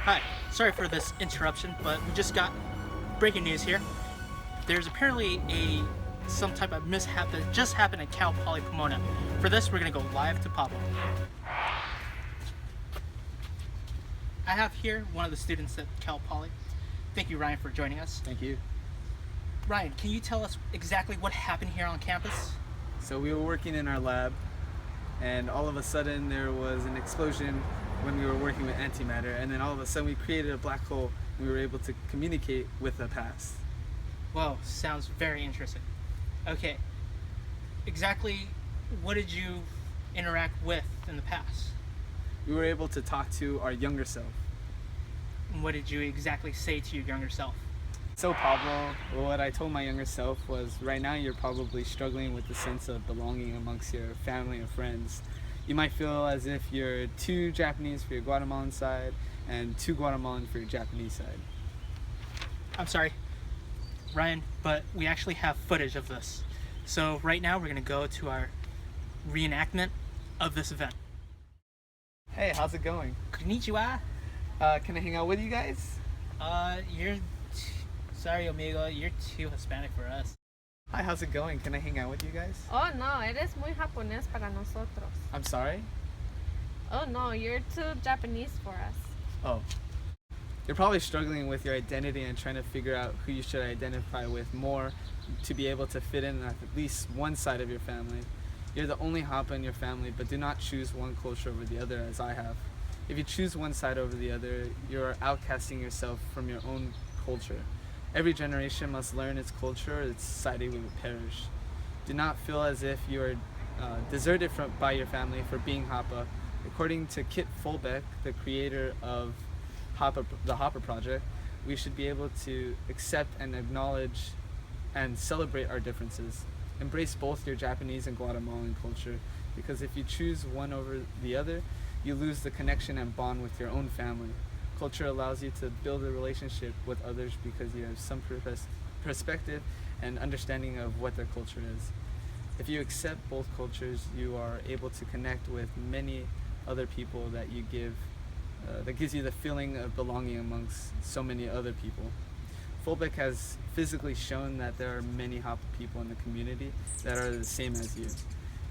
Hi, sorry for this interruption, but we just got breaking news here. There's apparently some type of mishap that just happened at Cal Poly Pomona. For this, we're gonna go live to Pablo. I have here one of the students at Cal Poly. Thank you, Ryan, for joining us. Thank you. Ryan, can you tell us exactly what happened here on campus? So we were working in our lab, and all of a sudden there was an explosion when we were working with antimatter, and then all of a sudden we created a black hole and we were able to communicate with the past. Whoa, sounds very interesting. Okay, exactly what did you interact with in the past? We were able to talk to our younger self. And what did you exactly say to your younger self? So Pablo, what I told my younger self was, right now you're probably struggling with the sense of belonging amongst your family and friends. You might feel as if you're too Japanese for your Guatemalan side and too Guatemalan for your Japanese side. I'm sorry, Ryan, but we actually have footage of this. So right now we're gonna go to our reenactment of this event. Hey, how's it going? Konnichiwa. Can I hang out with you guys? Sorry, amigo, you're too Hispanic for us. Hi, how's it going? Can I hang out with you guys? Oh no, eres muy japonés para nosotros. I'm sorry? Oh no, you're too Japanese for us. Oh. You're probably struggling with your identity and trying to figure out who you should identify with more to be able to fit in at least one side of your family. You're the only Hapa in your family, but do not choose one culture over the other as I have. If you choose one side over the other, you're outcasting yourself from your own culture. Every generation must learn its culture, or its society will perish. Do not feel as if you are deserted by your family for being Hapa. According to Kit Fulbeck, the creator of the Hapa Project, we should be able to accept and acknowledge and celebrate our differences. Embrace both your Japanese and Guatemalan culture, because if you choose one over the other, you lose the connection and bond with your own family. Culture allows you to build a relationship with others because you have some perspective and understanding of what their culture is. If you accept both cultures, you are able to connect with many other people that gives you the feeling of belonging amongst so many other people. Fulbeck has physically shown that there are many Hapa people in the community that are the same as you.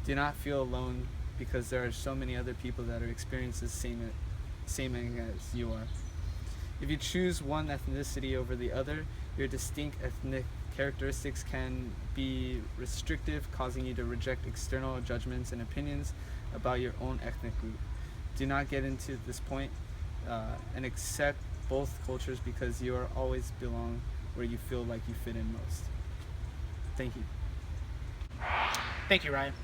Do not feel alone because there are so many other people that are experiencing the same as you are. If you choose one ethnicity over the other, your distinct ethnic characteristics can be restrictive, causing you to reject external judgments and opinions about your own ethnic group. Do not get into this point and accept both cultures because you are always belong where you feel like you fit in most. Thank you. Thank you, Ryan.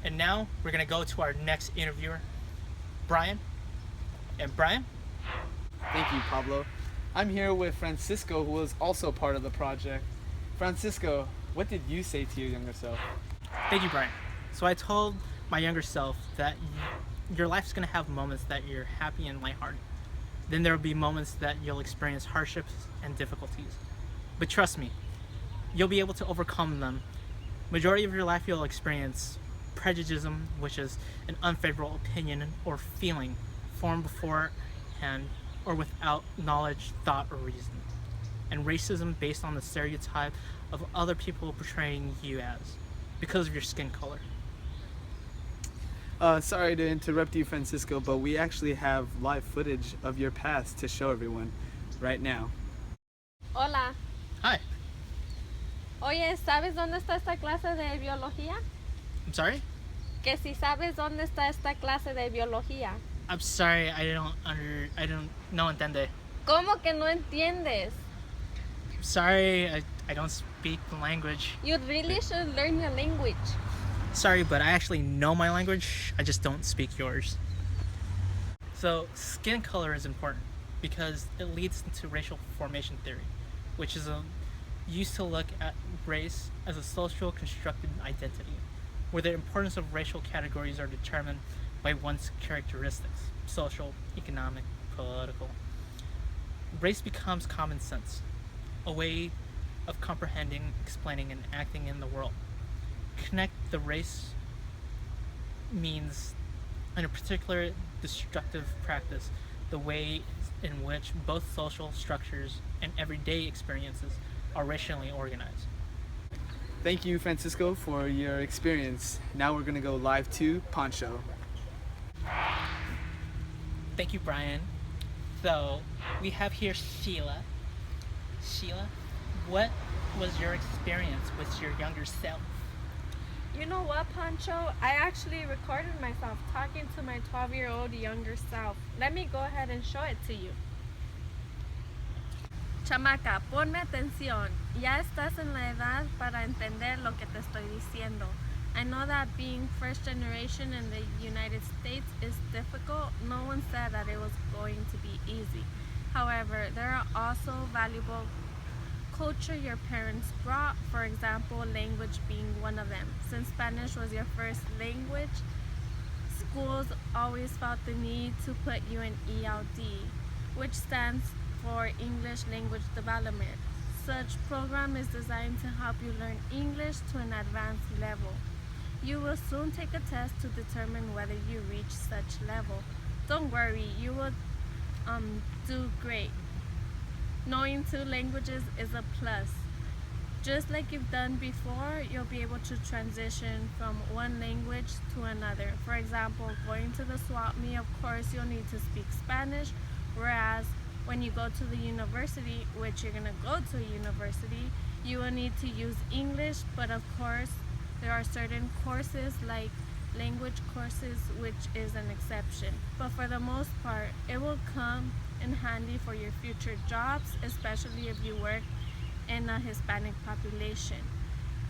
And now we're gonna go to our next interviewer, Brian. And Brian? Thank you, Pablo. I'm here with Francisco, who was also part of the project. Francisco, what did you say to your younger self? Thank you, Brian. So I told my younger self that your life's gonna have moments that you're happy and lighthearted. Then there will be moments that you'll experience hardships and difficulties. But trust me, you'll be able to overcome them. Majority of your life you'll experience prejudice, which is an unfavorable opinion or feeling formed beforehand or without knowledge, thought, or reason. And racism based on the stereotype of other people portraying you as because of your skin color. Sorry to interrupt you, Francisco, but we actually have live footage of your past to show everyone right now. Hola. Hi. Oye, ¿sabes dónde está esta clase de biología? I'm sorry? Que si sabes dónde está esta clase de biología. I'm sorry, no entende. ¿Cómo que no entiendes? I'm sorry, I don't speak the language. You really should learn your language. Sorry, but I actually know my language, I just don't speak yours. So, skin color is important because it leads into racial formation theory, which is used to look at race as a social constructed identity, where the importance of racial categories are determined by one's characteristics, social, economic, political. Race becomes common sense, a way of comprehending, explaining, and acting in the world. Connect the race means, in a particular destructive practice, the way in which both social structures and everyday experiences are racially organized. Thank you, Francisco, for your experience. Now we're gonna go live to Poncho. Thank you, Brian. So, we have here Sheila. Sheila, what was your experience with your younger self? You know what, Pancho? I actually recorded myself talking to my 12-year-old younger self. Let me go ahead and show it to you. Chamaca, ponme atención. Ya estás en la edad para entender lo que te estoy diciendo. I know that being first generation in the United States is difficult. No one said that it was going to be easy. However, there are also valuable culture your parents brought, for example, language being one of them. Since Spanish was your first language, schools always felt the need to put you in ELD, which stands for English Language Development. Such program is designed to help you learn English to an advanced level. You will soon take a test to determine whether you reach such level. Don't worry, you will do great. Knowing 2 languages is a plus. Just like you've done before, you'll be able to transition from one language to another. For example, going to the swap meet, of course, you'll need to speak Spanish, whereas when you go to the university, which you're gonna go to a university, you will need to use English, but of course, there are certain courses like language courses, which is an exception. But for the most part, it will come in handy for your future jobs, especially if you work in a Hispanic population.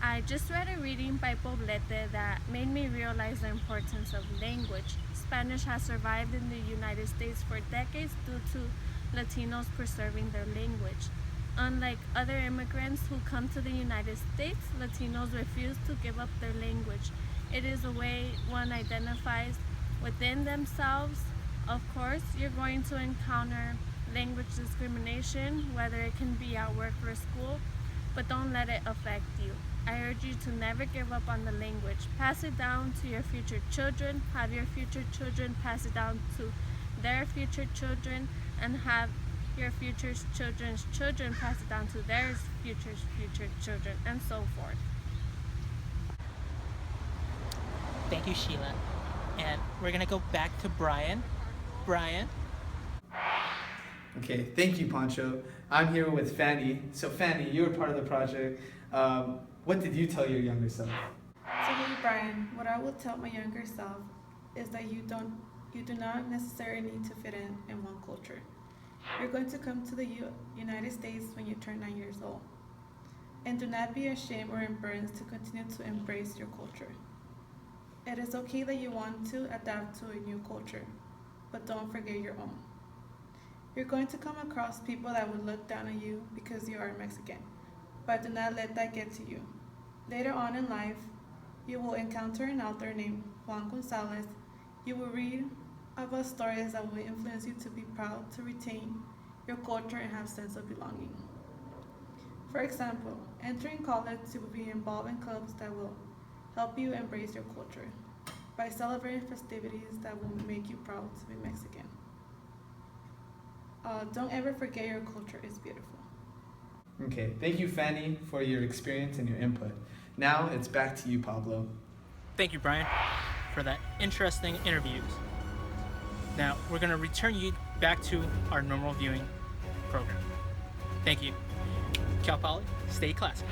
I just read a reading by Poblete that made me realize the importance of language. Spanish has survived in the United States for decades due to Latinos preserving their language. Unlike other immigrants who come to the United States, Latinos refuse to give up their language. It is a way one identifies within themselves. Of course, you're going to encounter language discrimination, whether it can be at work or school, but don't let it affect you. I urge you to never give up on the language. Pass it down to your future children, have your future children pass it down to their future children, and have your future children's children pass it down to their future children, and so forth. Thank you, Sheila. And we're gonna go back to Brian. Brian? Okay, thank you, Poncho. I'm here with Fanny. So, Fanny, you were part of the project. What did you tell your younger self? So hey Brian, what I will tell my younger self is that you do not necessarily need to fit in one culture. You're going to come to the United States when you turn 9 years old. And do not be ashamed or embarrassed to continue to embrace your culture. It is okay that you want to adapt to a new culture, but don't forget your own. You're going to come across people that would look down on you because you are Mexican, but do not let that get to you. Later on in life, you will encounter an author named Juan Gonzalez. You will read about stories that will influence you to be proud to retain your culture and have sense of belonging. For example, entering college, you will be involved in clubs that will help you embrace your culture by celebrating festivities that will make you proud to be Mexican. Don't ever forget your culture is beautiful. Okay, thank you, Fanny, for your experience and your input. Now it's back to you, Pablo. Thank you, Brian, for that interesting interview. Now, we're going to return you back to our normal viewing program. Thank you. Cal Poly, stay classy.